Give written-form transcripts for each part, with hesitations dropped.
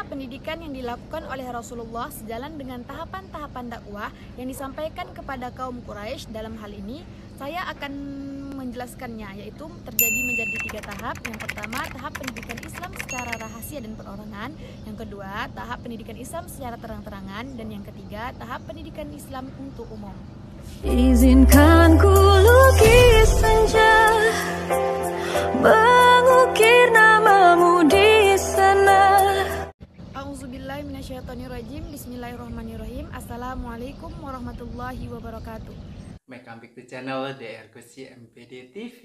pendidikan yang dilakukan oleh Rasulullah sejalan dengan tahapan-tahapan dakwah yang disampaikan kepada kaum Quraisy. Dalam hal ini, saya akan menjelaskannya, yaitu terjadi menjadi 3 tahap. Yang pertama, tahap pendidikan Islam secara rahasia dan perorangan. Yang kedua, tahap pendidikan Islam secara terang-terangan. Dan yang ketiga, tahap pendidikan Islam untuk umum. Izinkan ku lukis senja, mengukir namamu di sana. A'udzubillahi minasyaitonirrajim. Bismillahirrahmanirrahim. Assalamualaikum warahmatullahi wabarakatuh. Welcome back to channel DR Kusi MPD TV.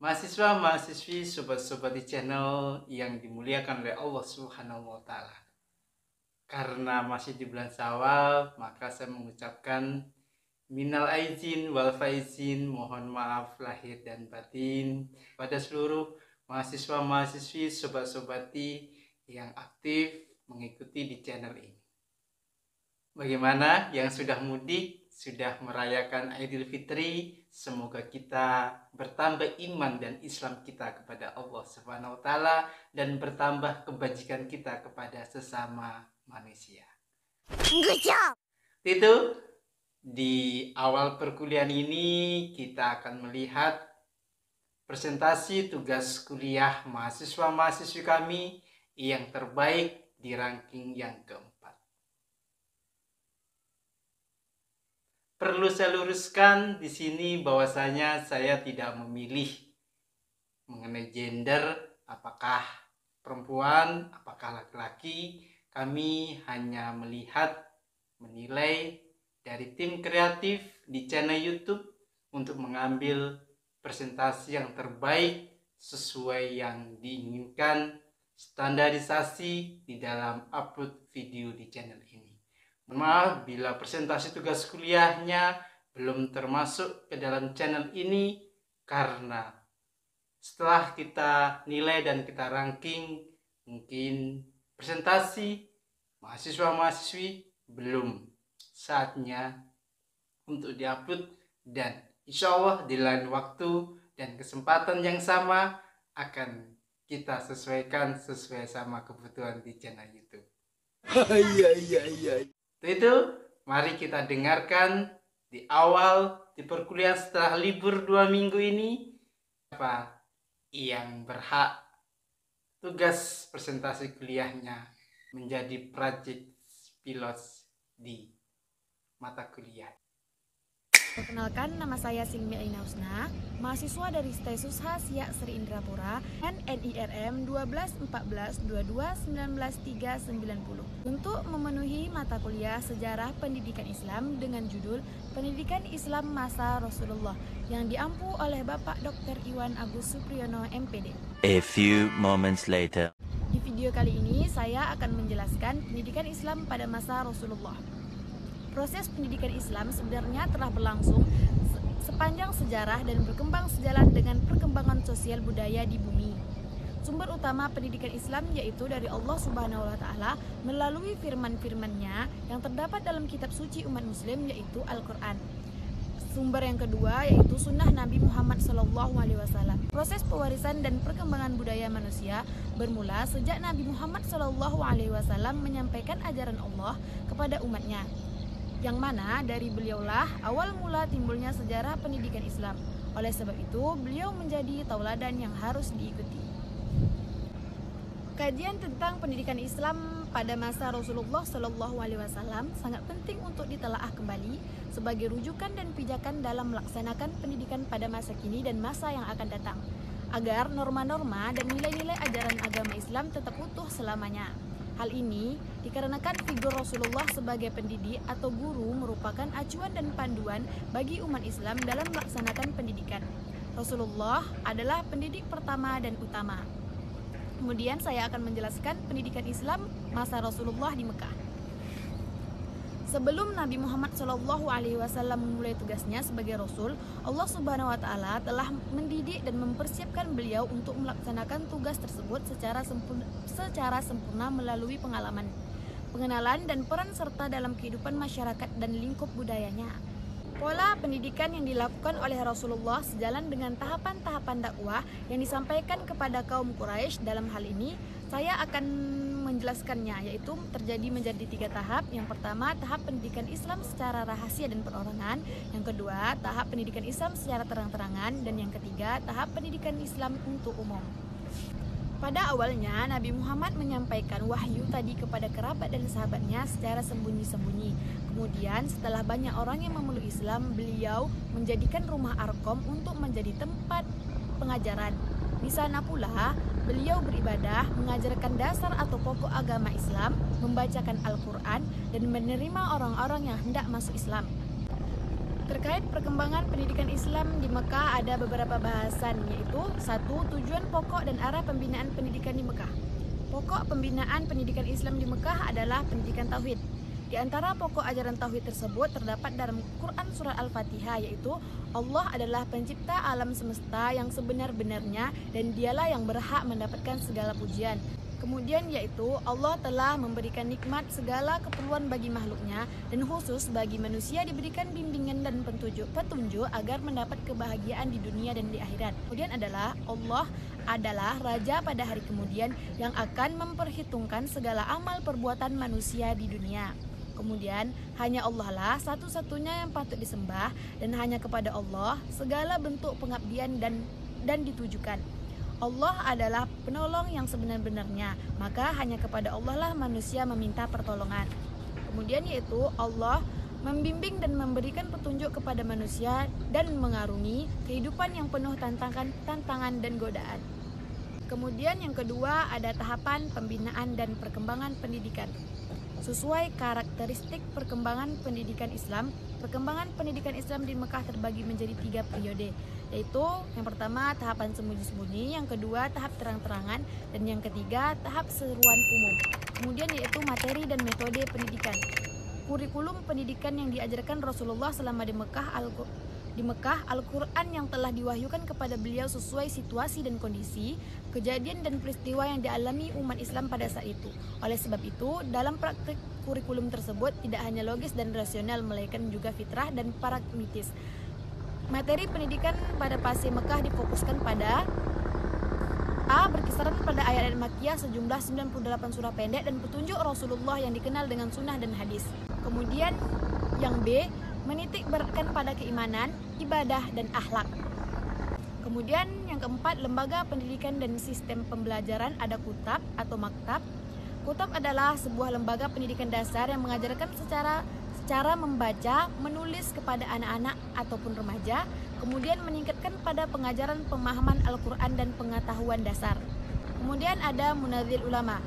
Mahasiswa-mahasiswi, sobat-sobat di channel yang dimuliakan oleh Allah Subhanahu wa Ta'ala. Karena masih di bulan Syawal, maka saya mengucapkan minal aizin wal faizin, mohon maaf lahir dan batin pada seluruh mahasiswa-mahasiswi, sobat-sobati yang aktif mengikuti di channel ini. Bagaimana yang sudah mudik, sudah merayakan Idul Fitri? Semoga kita bertambah iman dan Islam kita kepada Allah Subhanahu wa Ta'ala dan bertambah kebajikan kita kepada sesama manusia. Good job. Itu di awal perkuliahan ini kita akan melihat presentasi tugas kuliah mahasiswa-mahasiswi kami yang terbaik di ranking yang keempat. Perlu saya luruskan di sini bahwasanya saya tidak memilih mengenai gender, apakah perempuan, apakah laki-laki. Kami hanya melihat, menilai dari tim kreatif di channel YouTube untuk mengambil presentasi yang terbaik sesuai yang diinginkan, standarisasi di dalam upload video di channel ini. Maaf bila presentasi tugas kuliahnya belum termasuk ke dalam channel ini, karena setelah kita nilai dan kita ranking, mungkin presentasi mahasiswa-mahasiswi belum saatnya untuk diupload, dan insya Allah di lain waktu dan kesempatan yang sama akan kita sesuaikan sesuai sama kebutuhan di channel YouTube. Itu mari kita dengarkan di awal di perkuliahan setelah libur 2 minggu ini, apa yang berhak tugas presentasi kuliahnya menjadi project pilot di mata kuliah. Perkenalkan, nama saya Singmi Aina Husna, mahasiswa dari STESUSHA Siak Sri Indrapura, NIRM 121422199390, untuk memenuhi mata kuliah Sejarah Pendidikan Islam dengan judul Pendidikan Islam Masa Rasulullah yang diampu oleh Bapak Dr. Iwan Agus Supriyono MPD. A few moments later. Di video kali ini saya akan menjelaskan pendidikan Islam pada masa Rasulullah. Proses pendidikan Islam sebenarnya telah berlangsung sepanjang sejarah dan berkembang sejalan dengan perkembangan sosial budaya di bumi. Sumber utama pendidikan Islam yaitu dari Allah Subhanahu wa Ta'ala melalui firman-firman-Nya yang terdapat dalam kitab suci umat muslim, yaitu Al-Quran. Sumber yang kedua yaitu sunnah Nabi Muhammad SAW. Proses pewarisan dan perkembangan budaya manusia bermula sejak Nabi Muhammad SAW menyampaikan ajaran Allah kepada umatnya, yang mana dari beliaulah awal mula timbulnya sejarah pendidikan Islam. Oleh sebab itu, beliau menjadi tauladan yang harus diikuti. Kajian tentang pendidikan Islam pada masa Rasulullah SAW sangat penting untuk ditelaah kembali sebagai rujukan dan pijakan dalam melaksanakan pendidikan pada masa kini dan masa yang akan datang, agar norma-norma dan nilai-nilai ajaran agama Islam tetap utuh selamanya. Hal ini dikarenakan figur Rasulullah sebagai pendidik atau guru merupakan acuan dan panduan bagi umat Islam dalam melaksanakan pendidikan. Rasulullah adalah pendidik pertama dan utama. Kemudian saya akan menjelaskan pendidikan Islam masa Rasulullah di Mekah. Sebelum Nabi Muhammad SAW memulai tugasnya sebagai Rasul, Allah Subhanahu Wa Taala telah mendidik dan mempersiapkan beliau untuk melaksanakan tugas tersebut secara sempurna melalui pengalaman, pengenalan dan peran serta dalam kehidupan masyarakat dan lingkup budayanya. Pola pendidikan yang dilakukan oleh Rasulullah sejalan dengan tahapan-tahapan dakwah yang disampaikan kepada kaum Quraisy. Dalam hal ini, saya akan menjelaskannya, yaitu terjadi menjadi 3 tahap. Yang pertama, tahap pendidikan Islam secara rahasia dan perorangan. Yang kedua, tahap pendidikan Islam secara terang-terangan. Dan yang ketiga, tahap pendidikan Islam untuk umum. Pada awalnya, Nabi Muhammad menyampaikan wahyu tadi kepada kerabat dan sahabatnya secara sembunyi-sembunyi. Kemudian, setelah banyak orang yang memeluk Islam, beliau menjadikan rumah Arqam untuk menjadi tempat pengajaran. Di sana pula, beliau beribadah, mengajarkan dasar atau pokok agama Islam, membacakan Al-Quran, dan menerima orang-orang yang hendak masuk Islam. Terkait perkembangan pendidikan Islam di Mekah ada beberapa bahasan, yaitu 1. Tujuan pokok dan arah pembinaan pendidikan di Mekah. Pokok pembinaan pendidikan Islam di Mekah adalah pendidikan Tauhid. Di antara pokok ajaran Tauhid tersebut terdapat dalam Quran Surat Al-Fatihah, yaitu Allah adalah pencipta alam semesta yang sebenar-benarnya dan dialah yang berhak mendapatkan segala pujian. Kemudian yaitu Allah telah memberikan nikmat segala keperluan bagi makhluknya dan khusus bagi manusia diberikan bimbingan dan petunjuk agar mendapat kebahagiaan di dunia dan di akhirat. Kemudian adalah Allah adalah Raja pada hari kemudian yang akan memperhitungkan segala amal perbuatan manusia di dunia. Kemudian hanya Allah lah satu-satunya yang patut disembah dan hanya kepada Allah segala bentuk pengabdian dan ditujukan. Allah adalah penolong yang sebenar-benarnya, maka hanya kepada Allah lah manusia meminta pertolongan. Kemudian yaitu Allah membimbing dan memberikan petunjuk kepada manusia dan mengarungi kehidupan yang penuh tantangan dan godaan. Kemudian yang kedua ada tahapan pembinaan dan perkembangan pendidikan. Sesuai karakteristik perkembangan pendidikan Islam, perkembangan pendidikan Islam di Mekah terbagi menjadi 3 periode, yaitu yang pertama tahapan sembunyi-sembunyi, yang kedua tahap terang-terangan, dan yang ketiga tahap seruan umum. Kemudian yaitu materi dan metode pendidikan. Kurikulum pendidikan yang diajarkan Rasulullah selama di Mekah, Al-Quran yang telah diwahyukan kepada beliau sesuai situasi dan kondisi, kejadian dan peristiwa yang dialami umat Islam pada saat itu. Oleh sebab itu, dalam praktik kurikulum tersebut tidak hanya logis dan rasional, melainkan juga fitrah dan pragmatis. Materi pendidikan pada fase Mekah difokuskan pada A. Berkisaran pada ayat-ayat Makkiyah sejumlah 98 surah pendek dan petunjuk Rasulullah yang dikenal dengan sunnah dan hadis. Kemudian yang B. Menitik beratkan pada keimanan, ibadah, dan akhlak. Kemudian yang keempat, lembaga pendidikan dan sistem pembelajaran ada kutab atau maktab. Kutab adalah sebuah lembaga pendidikan dasar yang mengajarkan secara membaca, menulis kepada anak-anak ataupun remaja, kemudian meningkatkan pada pengajaran pemahaman Al-Quran dan pengetahuan dasar. Kemudian ada munadzil ulama.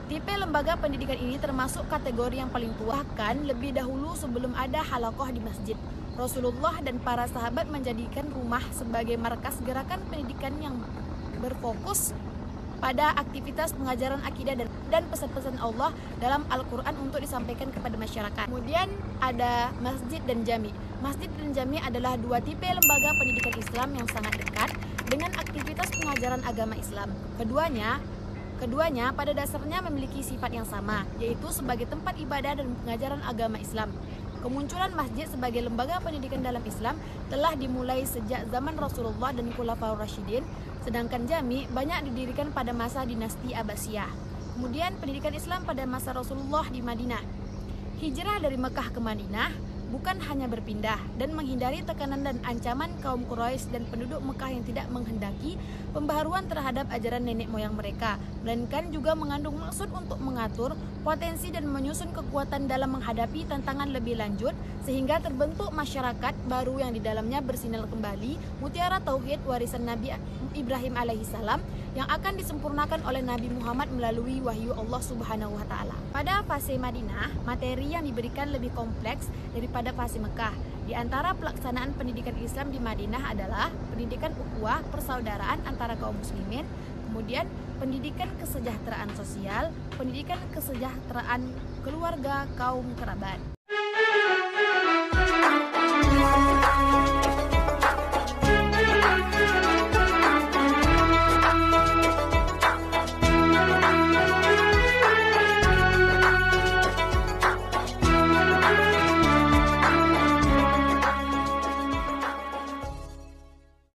Tipe lembaga pendidikan ini termasuk kategori yang paling tua, kan lebih dahulu sebelum ada halaqah di masjid. Rasulullah dan para sahabat menjadikan rumah sebagai markas gerakan pendidikan yang berfokus pada aktivitas pengajaran akidah dan pesan-pesan Allah dalam Al-Quran untuk disampaikan kepada masyarakat. Kemudian ada masjid dan jami. Masjid dan jami adalah 2 tipe lembaga pendidikan Islam yang sangat dekat dengan aktivitas pengajaran agama Islam. Keduanya pada dasarnya memiliki sifat yang sama, yaitu sebagai tempat ibadah dan pengajaran agama Islam. Kemunculan masjid sebagai lembaga pendidikan dalam Islam telah dimulai sejak zaman Rasulullah dan Khulafaur Rasyidin, sedangkan jami banyak didirikan pada masa dinasti Abbasiyah. Kemudian pendidikan Islam pada masa Rasulullah di Madinah. Hijrah dari Mekah ke Madinah bukan hanya berpindah dan menghindari tekanan dan ancaman kaum Quraisy dan penduduk Mekah yang tidak menghendaki pembaharuan terhadap ajaran nenek moyang mereka, melainkan juga mengandung maksud untuk mengatur potensi dan menyusun kekuatan dalam menghadapi tantangan lebih lanjut, sehingga terbentuk masyarakat baru yang di dalamnya bersinar kembali mutiara tauhid warisan Nabi Ibrahim alaihissalam yang akan disempurnakan oleh Nabi Muhammad melalui wahyu Allah Subhanahu wa Ta'ala. Pada fase Madinah, materi yang diberikan lebih kompleks daripada fase Mekah. Di antara pelaksanaan pendidikan Islam di Madinah adalah pendidikan ukhuwah, persaudaraan antara kaum muslimin, kemudian pendidikan kesejahteraan sosial, pendidikan kesejahteraan keluarga kaum kerabat.